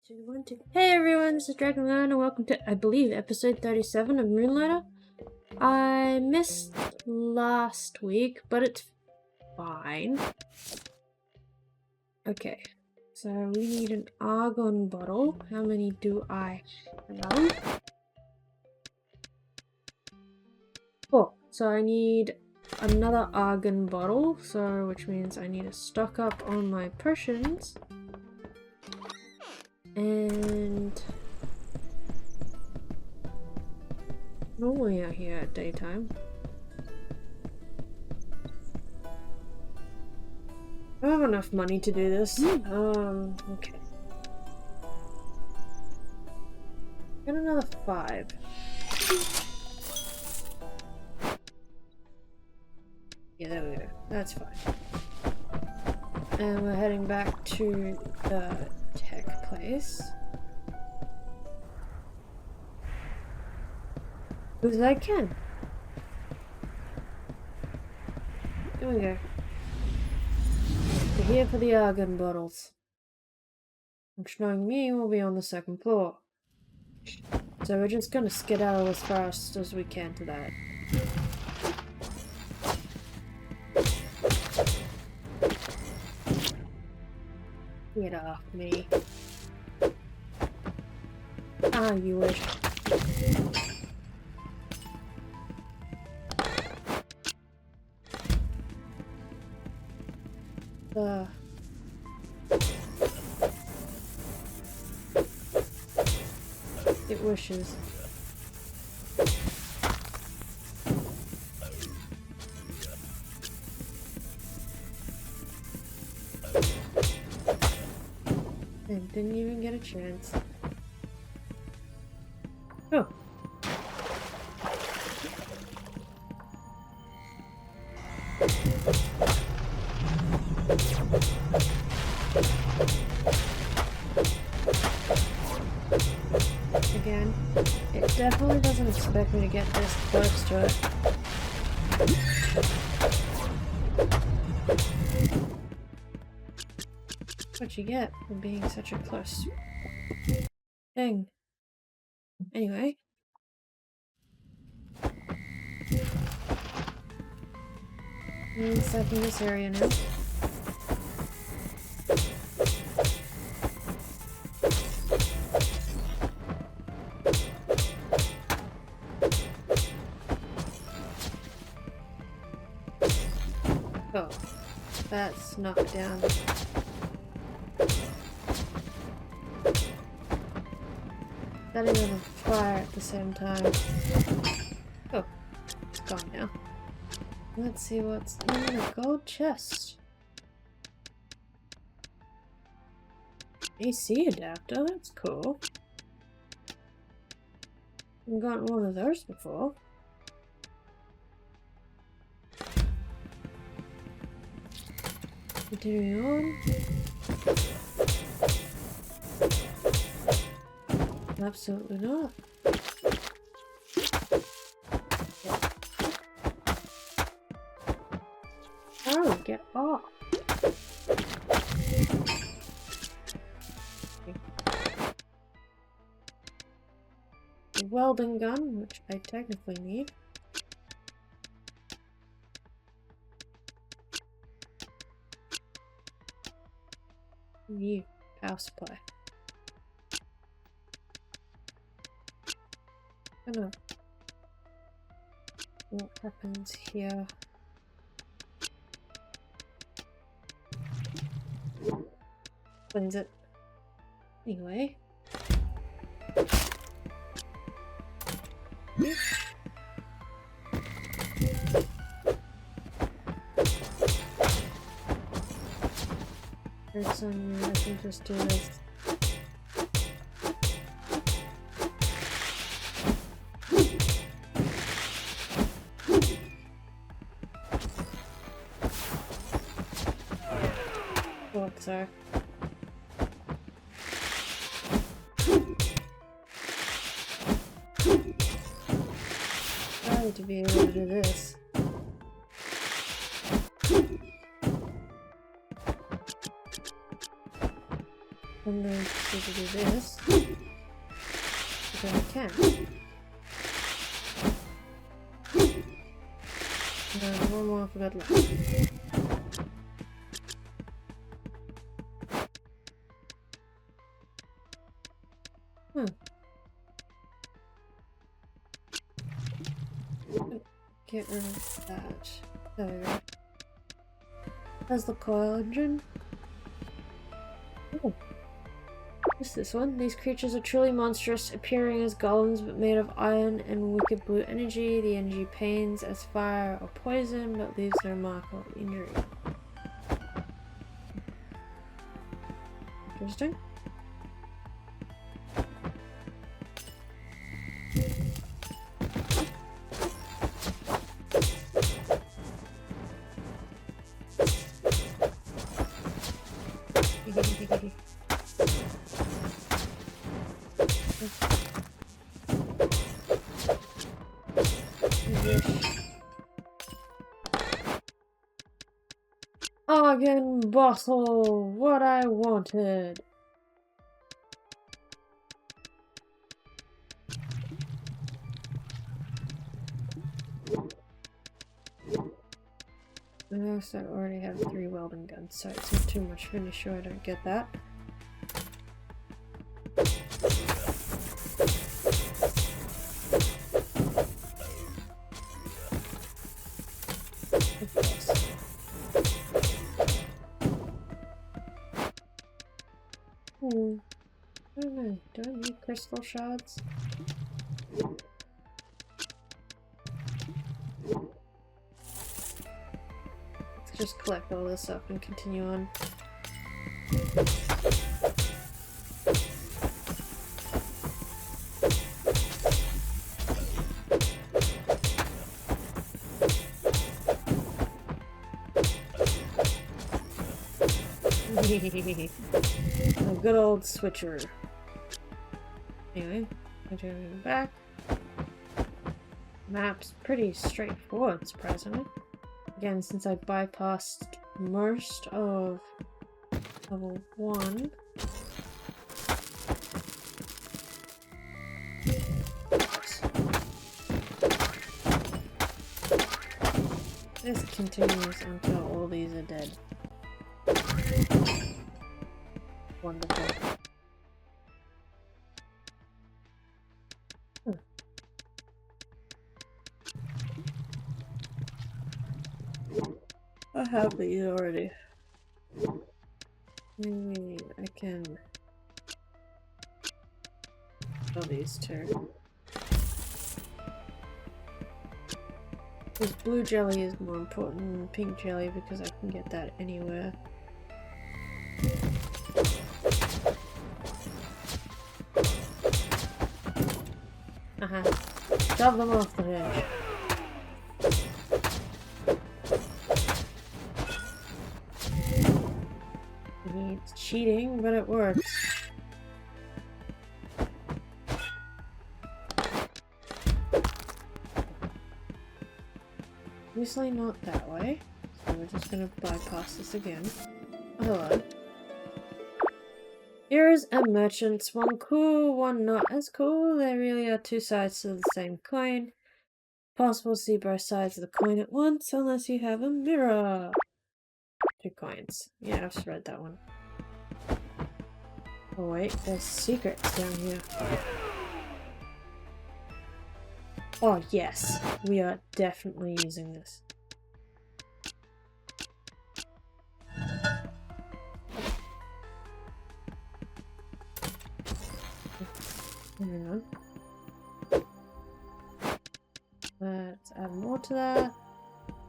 2, 1, 2. Hey everyone, this is Dragonland and welcome to, I believe, episode 37 of Moonlighter. I missed last week, but it's fine. Okay, so we need an argon bottle. How many do I have? 4. So I need another argon bottle, which means I need to stock up on my potions. And normally out here at daytime. I don't have enough money to do this. Okay. Get another 5. Yeah, there we go. That's fine. And we're heading back to the tech place. Because I can. There we go. We're here for the argon bottles. Which, knowing me, will be on the 2nd floor. So we're just gonna skedaddle as fast as we can to that. Get off me. Ah, you wish. It wishes. And didn't even get a chance. Oh. Again, it definitely doesn't expect me to get this close to it. What you get for being such a close thing. Anyway. I'm inside in this area now. Oh, that's knocked down. That is on fire at the same time. Oh, it's gone now. Let's see what's in the gold chest. AC adapter, that's cool. I've gotten one of those before. Continuing on. Absolutely not. Oh, get off. A welding gun, which I technically need. New power supply. What happens here? What is it? Anyway. There's some, I can just do this. So I need to be able to do this. I'm going to do this. Then I can. No, one more for good luck. Get rid of that. There we go. There's the coil engine. Oh. What's this one? These creatures are truly monstrous, appearing as golems but made of iron and wicked blue energy. The energy pains as fire or poison but leaves no mark or injury. Interesting. Again, bottle, what I wanted. I already have 3 welding guns, so it's not too much for me. Sure, I don't get that. I don't know. Do I need crystal shards? Let's just collect all this up and continue on. A good old switcheroo. Anyway, continuing back. Map's pretty straightforward, surprisingly. Again, since I bypassed most of level 1. This continues until all these are dead. Wonderful. I have these already. Maybe I can kill these two. This blue jelly is more important than pink jelly because I can get that anywhere. Shove them off the edge. It's cheating, but it works. Obviously not that way, so we're just gonna bypass this again. Oh, hello. Here is a merchant's, one cool, one not as cool. There really are 2 sides to the same coin. Possible to see both sides of the coin at once, unless you have a mirror. 2 coins. Yeah, I've read that one. Oh wait, there's secrets down here. Oh yes, we are definitely using this. Hang on. Let's add more to that.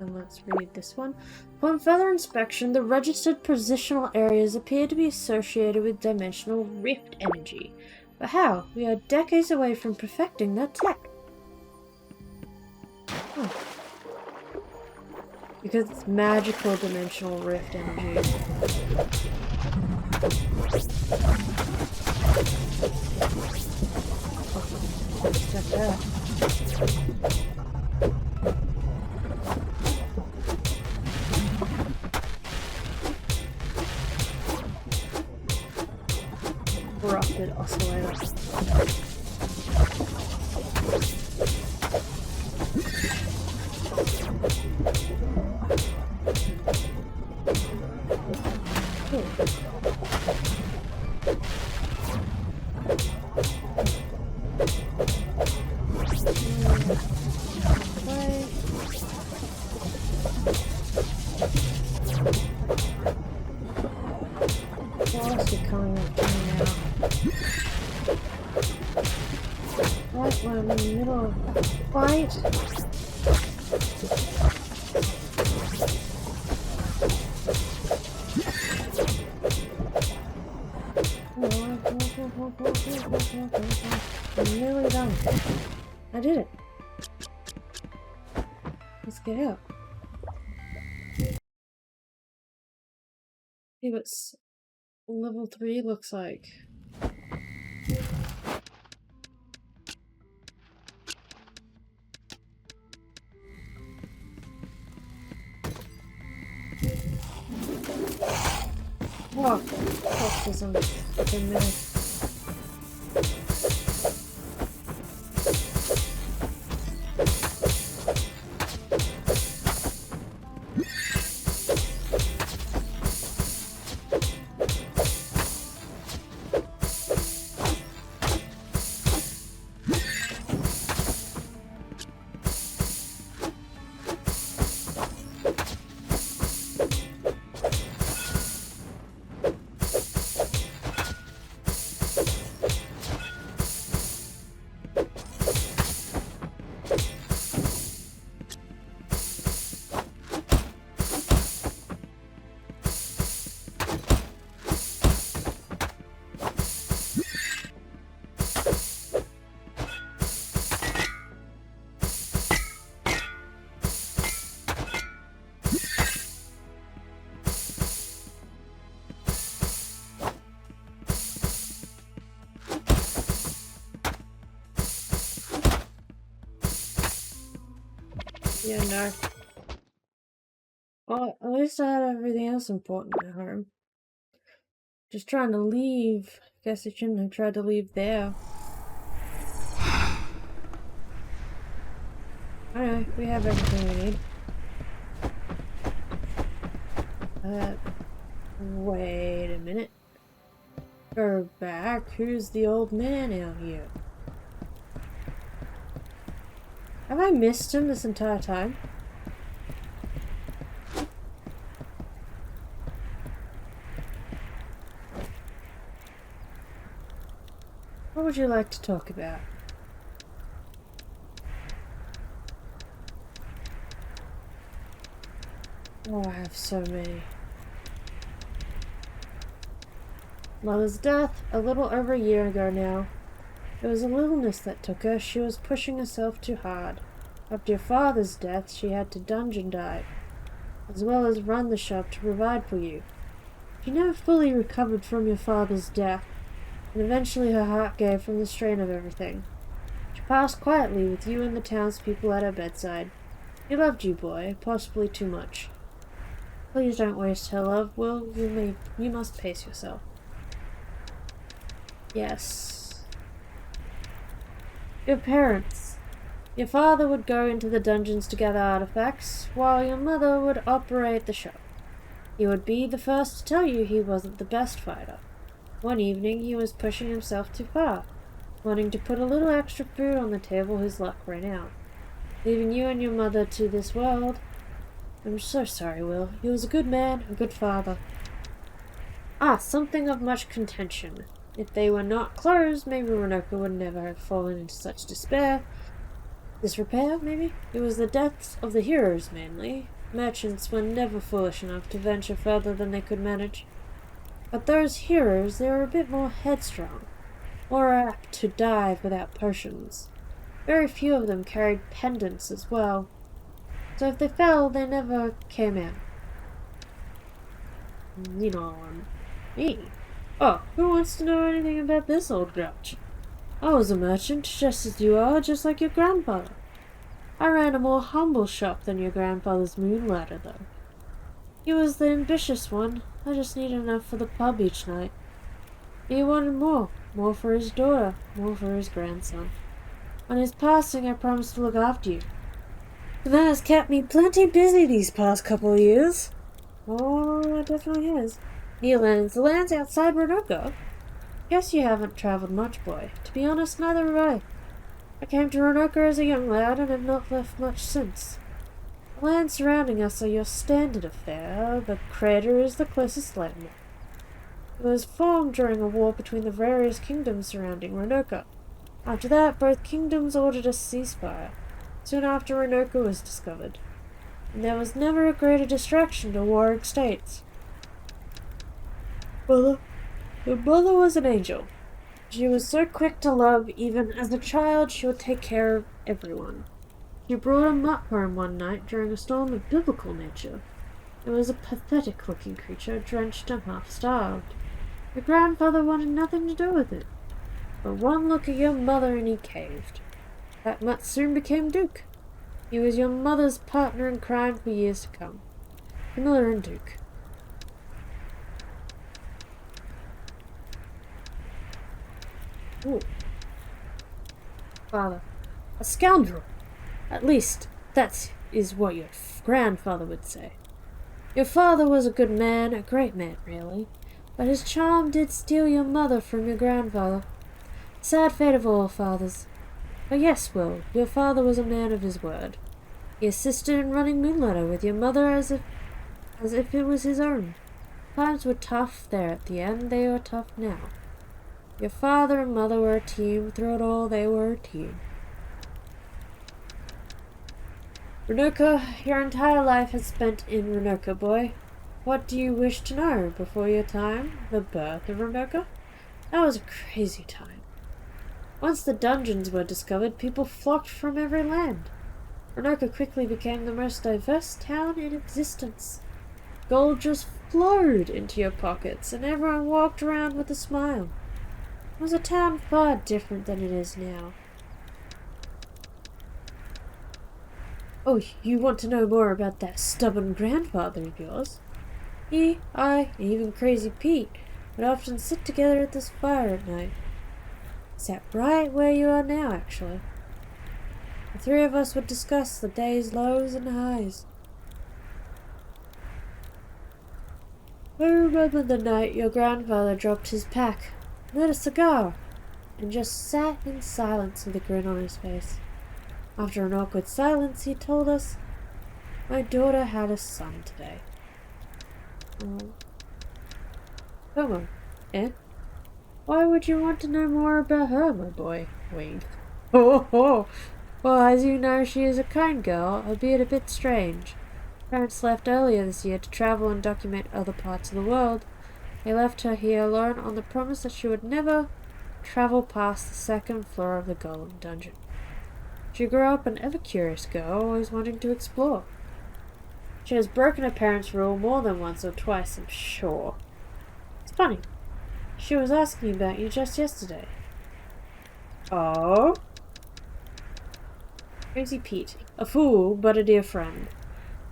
And let's read this one. Upon further inspection, the registered positional areas appear to be associated with dimensional rift energy. But how? We are decades away from perfecting that tech. Oh. Because it's magical dimensional rift energy. Oh, step there. corrupted oscillator. Right, we're in the middle of the fight. I'm nearly done. I did it. Let's get out. See what level 3 looks like. Whoa, talk to some fucking minute. Yeah, no. Well, at least I had everything else important at home. Just trying to leave. Guess I shouldn't have tried to leave there. Anyway, we have everything we need. Wait a minute. Go back. Who's the old man out here? Have I missed him this entire time? What would you like to talk about? Oh, I have so many. Mother's death, a little over a year ago now. It was an illness that took her. She was pushing herself too hard. After your father's death, she had to dungeon dive, as well as run the shop to provide for you. She never fully recovered from your father's death, and eventually her heart gave from the strain of everything. She passed quietly with you and the townspeople at her bedside. He loved you, boy, possibly too much. Please don't waste her love, Will. You must pace yourself. Yes. Your parents. Your father would go into the dungeons to gather artifacts, while your mother would operate the shop. He would be the first to tell you he wasn't the best fighter. One evening he was pushing himself too far, wanting to put a little extra food on the table. His luck ran out, leaving you and your mother to this world. I'm so sorry, Will. He was a good man, a good father. Something of much contention. If they were not closed, maybe Renoka would never have fallen into such despair. Disrepair, maybe? It was the deaths of the heroes, mainly. Merchants were never foolish enough to venture further than they could manage. But those heroes, they were a bit more headstrong, more apt to dive without potions. Very few of them carried pendants as well. So if they fell, they never came out. You know, me. Oh, who wants to know anything about this old grouch? I was a merchant, just as you are, just like your grandfather. I ran a more humble shop than your grandfather's Moonlighter, though. He was the ambitious one. I just needed enough for the pub each night. He wanted more. More for his daughter. More for his grandson. On his passing, I promised to look after you. But that has kept me plenty busy these past couple of years. Oh, it definitely has. The lands outside Ronoka. Guess you haven't travelled much, boy. To be honest, neither have I. I came to Ronoka as a young lad and have not left much since. The lands surrounding us are your standard affair. The crater is the closest landmark. It was formed during a war between the various kingdoms surrounding Ronoka. After that, both kingdoms ordered a ceasefire, soon after Ronoka was discovered. And there was never a greater distraction to warring states. Your mother was an angel. She was so quick to love, even as a child she would take care of everyone. She brought a mutt home one night during a storm of biblical nature. It was a pathetic-looking creature, drenched and half-starved. Your grandfather wanted nothing to do with it. But one look at your mother and he caved. That mutt soon became Duke. He was your mother's partner in crime for years to come. Camilla and Duke. Ooh. Father. A scoundrel. At least, that is what your grandfather would say. Your father was a good man, a great man, really. But his charm did steal your mother from your grandfather. Sad fate of all fathers. But yes, Will, your father was a man of his word. He assisted in running Moonlighter with your mother as if it was his own. Times were tough there at the end, they are tough now. Your father and mother were a team, through it all they were a team. Ronoka, your entire life has spent in Ronoka, boy. What do you wish to know before your time? The birth of Ronoka? That was a crazy time. Once the dungeons were discovered, people flocked from every land. Ronoka quickly became the most diverse town in existence. Gold just flowed into your pockets, and everyone walked around with a smile. It was a town far different than it is now. Oh, you want to know more about that stubborn grandfather of yours? He, I, and even Crazy Pete would often sit together at this fire at night. Sat right where you are now, actually. The three of us would discuss the day's lows and highs. I remember the night your grandfather dropped his pack, lit a cigar, and just sat in silence with a grin on his face. After an awkward silence, he told us, "My daughter had a son today." Come on, eh? Why would you want to know more about her, my boy? Wink. Oh. Well, as you know, she is a kind girl, albeit a bit strange. Parents left earlier this year to travel and document other parts of the world. They left her here alone on the promise that she would never travel past the second floor of the Golem Dungeon. She grew up an ever-curious girl, always wanting to explore. She has broken her parents' rule more than once or twice, I'm sure. It's funny. She was asking about you just yesterday. Oh? Crazy Pete. A fool, but a dear friend.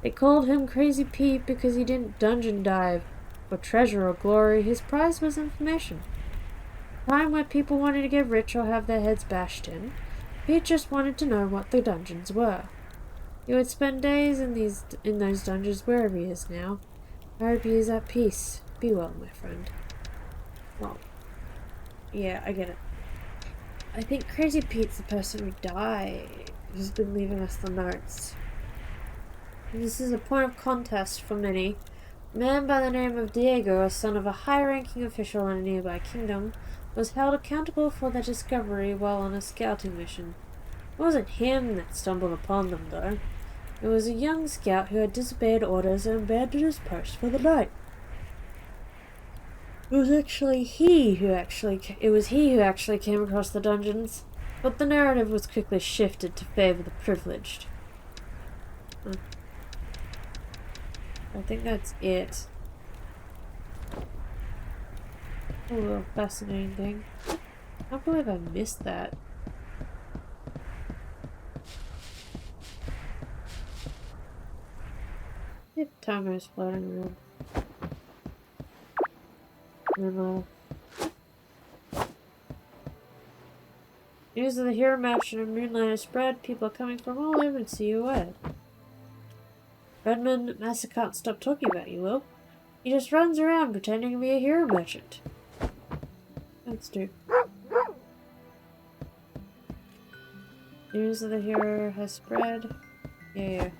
They called him Crazy Pete because he didn't dungeon dive for treasure or glory. His prize was information. A time where people wanted to get rich or have their heads bashed in. Pete just wanted to know what the dungeons were. He would spend days in those dungeons wherever he is now. I hope he is at peace. Be well, my friend. Well, yeah, I get it. I think Crazy Pete's the person who died, who's been leaving us the notes. This is a point of contest for many. A man by the name of Diego, a son of a high-ranking official in a nearby kingdom, was held accountable for their discovery while on a scouting mission. It wasn't him that stumbled upon them, though. It was a young scout who had disobeyed orders and abandoned his post for the night. It was he who actually came across the dungeons, but the narrative was quickly shifted to favor the privileged. I think that's it. A little fascinating thing. I can't believe I missed that. The timer's floating around. News of the hero match and Moonlighter spread. People are coming from all over to see you wed. Redmond, Master can't stop talking about you, Will. He just runs around pretending to be a hero merchant. That's true. News of the hero has spread. Yeah.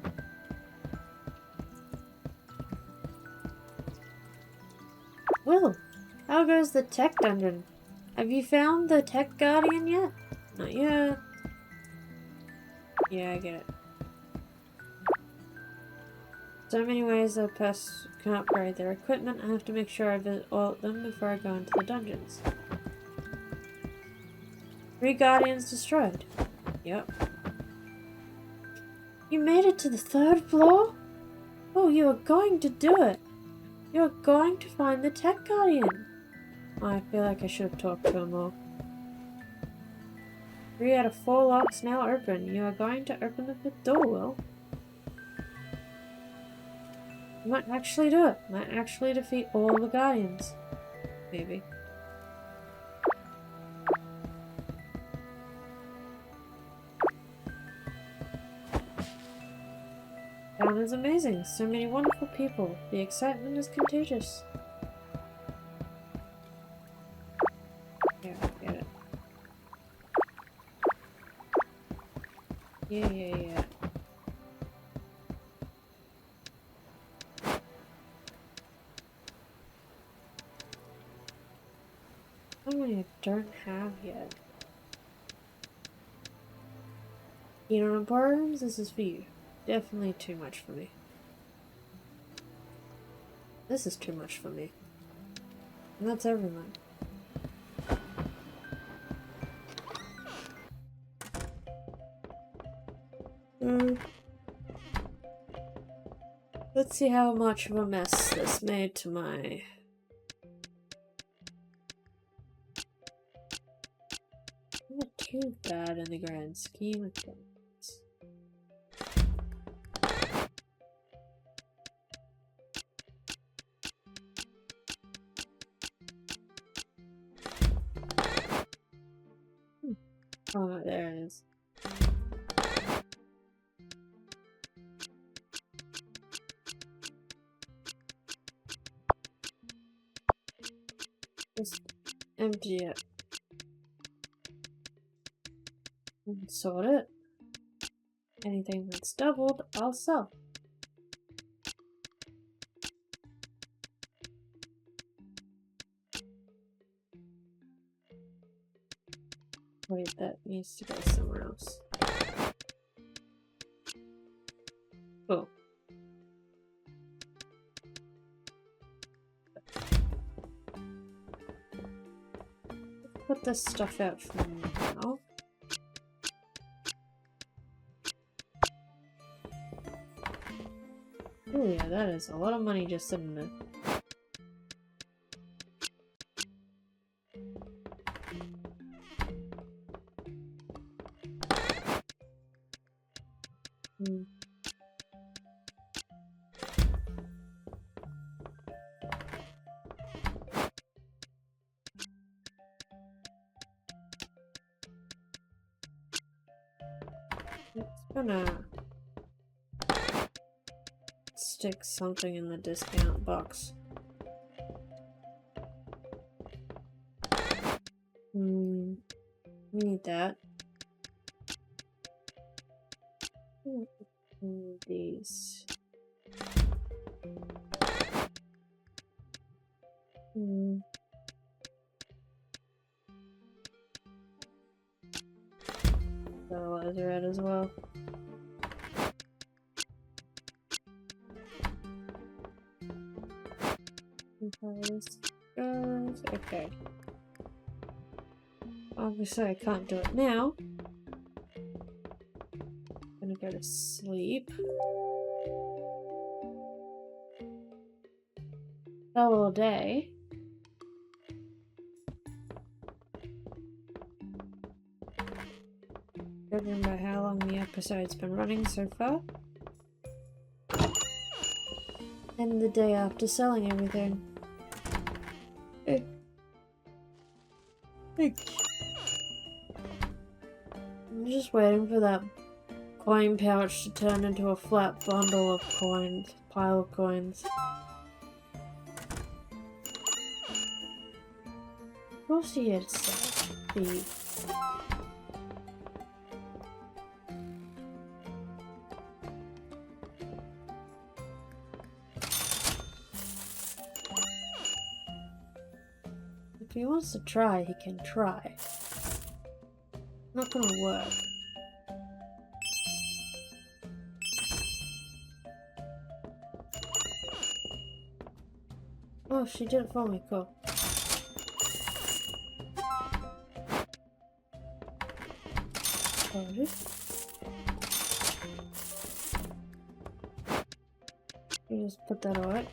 Will, how goes the tech dungeon? Have you found the tech guardian yet? Not yet. Yeah, I get it. So many ways a person can upgrade their equipment. I have to make sure I visit all of them before I go into the dungeons. 3 guardians destroyed. Yep. You made it to the 3rd floor? Oh, you are going to do it. You are going to find the tech guardian. Oh, I feel like I should have talked to him more. 3 out of 4 locks now open. You are going to open the 5th door, Will. You might actually do it. Might actually defeat all the guardians. Maybe. Town is amazing. So many wonderful people. The excitement is contagious. Yeah, I get it. Yeah. How many I don't have yet? You know, Emporiums, this is for you. Definitely too much for me. This is too much for me. And that's everyone. Let's see how much of a mess this made to my... Not too bad in the grand scheme of things. Oh, there it is. Just empty it. And sort it. Anything that's doubled, I'll sell. Wait, that needs to go somewhere else. Oh. Put this stuff out for now. Oh yeah, that is a lot of money just sitting there. It's gonna stick something in the discount box. We need that. These. Red as well. Okay. Obviously I can't do it now. I'm gonna go to sleep. All day. Judging by how long the episode's been running so far. And the day after selling everything. Hey. I'm just waiting for that coin pouch to turn into a flat bundle of coins, pile of coins. What's he here to say? Thief. If he wants to try, he can try. Not gonna work. Oh, she did it for me, cool. Sorry. You just put that away.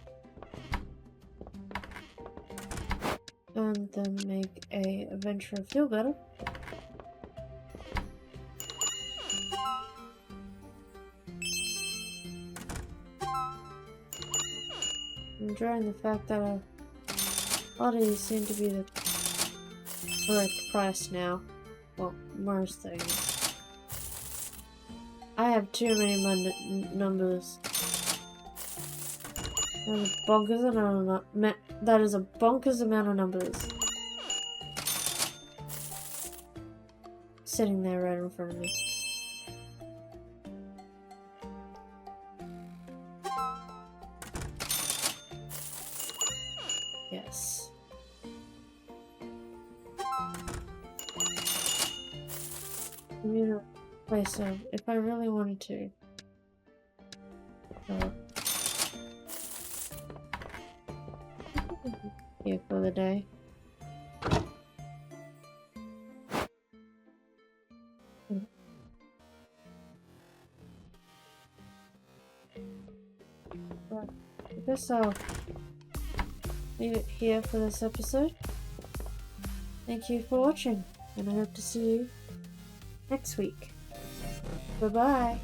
And then make a adventurer feel better. I'm enjoying the fact that a lot of these seem to be the correct price now. Well, most things. I have too many numbers. That is a bonkers amount of numbers. Sitting there right in front of me. Yes. I'm gonna place them if I really wanted to. Here for the day. But I guess I'll leave it here for this episode. Thank you for watching, and I hope to see you next week. Bye bye.